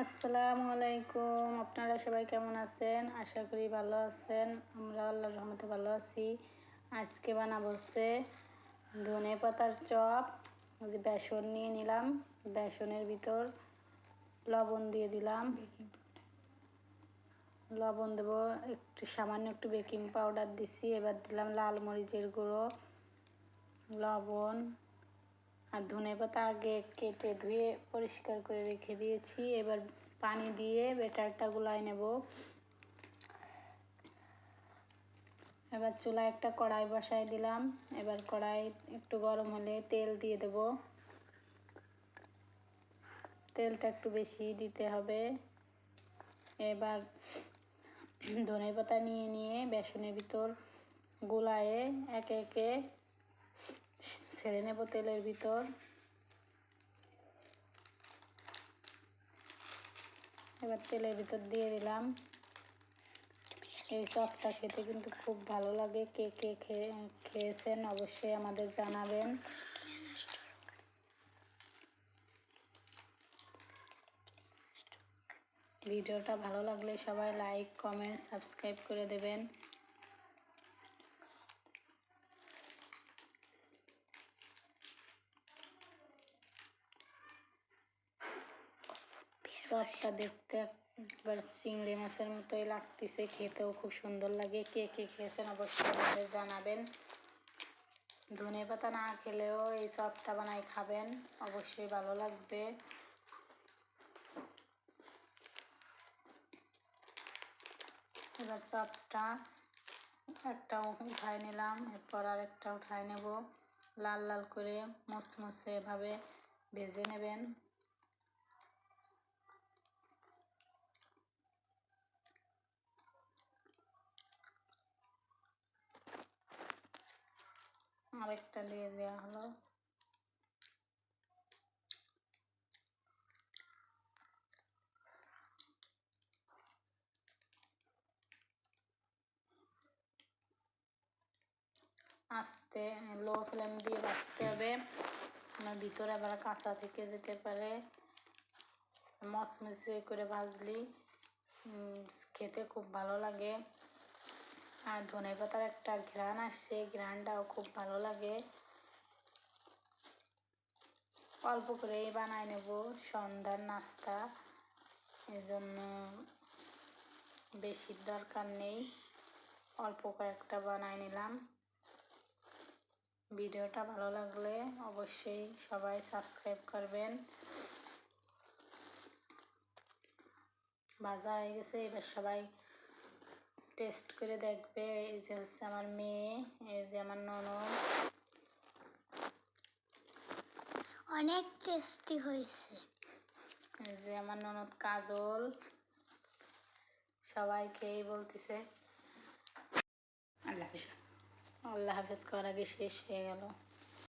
আসসালামু আলাইকুম। আপনারা সবাই কেমন আছেন? আশা করি ভালো আছেন। আমরা আল্লাহর রহমতে ভালো আছি। আজকে বানাবো হচ্ছে ধনে পাতার চপ। যে বেসন নিয়ে নিলাম, বেসনের ভিতর লবণ দিয়ে দিলাম, লবণ দেবো একটু, সামান্য একটু বেকিং পাউডার দিছি। এবার দিলাম লাল মরিচের গুঁড়ো, লবণ আর ধনে পাতা আগে কেটে ধুয়ে পরিষ্কার করে রেখে দিয়েছি। এবার পানি দিয়ে ব্যাটারটা গুলায় নেব। এবার চুলায় একটা কড়াই বসায় দিলাম। এবার কড়াই একটু গরম হলে তেল দিয়ে দেব। তেলটা একটু বেশি দিতে হবে। এবার ধনে পাতা নিয়ে নিয়ে বেসনের ভিতর গুলায়ে একে একে ছেড়ে নেব তেলের ভিতর। এবার তেলের ভিতর দিয়ে দিলাম। এই চপটা খেতে কিন্তু খুব ভালো লাগে। কে কে খেয়েছেন অবশ্যই আমাদের জানাবেন। ভিডিওটা ভালো লাগলে সবাই লাইক, কমেন্ট, সাবস্ক্রাইব করে দেবেন। চপটা দেখতে একবার চিংড়ি মাছের মতোই লাগতেছে, খেতেও খুব সুন্দর লাগে। কে কে খেয়েছেন অবশ্যই আমাদের জানাবেন। ধনে পাতা না খেলেও এই চপটা বানাই খাবেন, অবশ্যই ভালো লাগবে। এবার চপটা একটা উঠায় নিলাম, এরপর আর একটা উঠায় নেব। লাল লাল করে মুচমুচে এভাবে ভেজে নেবেন। আরেকটা দিয়ে দেওয়া হলো। আস্তে লো ফ্লেম দিয়ে ভাজতে হবে, ভিতরে আবার কাঁচা থেকে যেতে পারে। মচমচে করে ভাজলি খেতে খুব ভালো লাগে। আর ধনে পাতার একটা ঘ্রাণ আসছে, ঘ্রাণটাও খুব ভালো লাগে। অল্প করেই বানায় নেব, সন্ধ্যার নাস্তা, এজন্য বেশির দরকার নেই। অল্প কয়েকটা বানায় নিলাম। ভিডিওটা ভালো লাগলে অবশ্যই সবাই সাবস্ক্রাইব করবেন। ভাজা হয়ে গেছে, এবার সবাই টেস্ট করে দেখবে। এই যে হচ্ছে আমার মেয়ে, এই যে আমার ননদ। অনেক টেস্টি হয়েছে। এই যে আমার ননদ কাজল, সবাই খেয়েই বলতেছে আল্লাহ হাফেজ। করার আগে শেষ হয়ে গেল।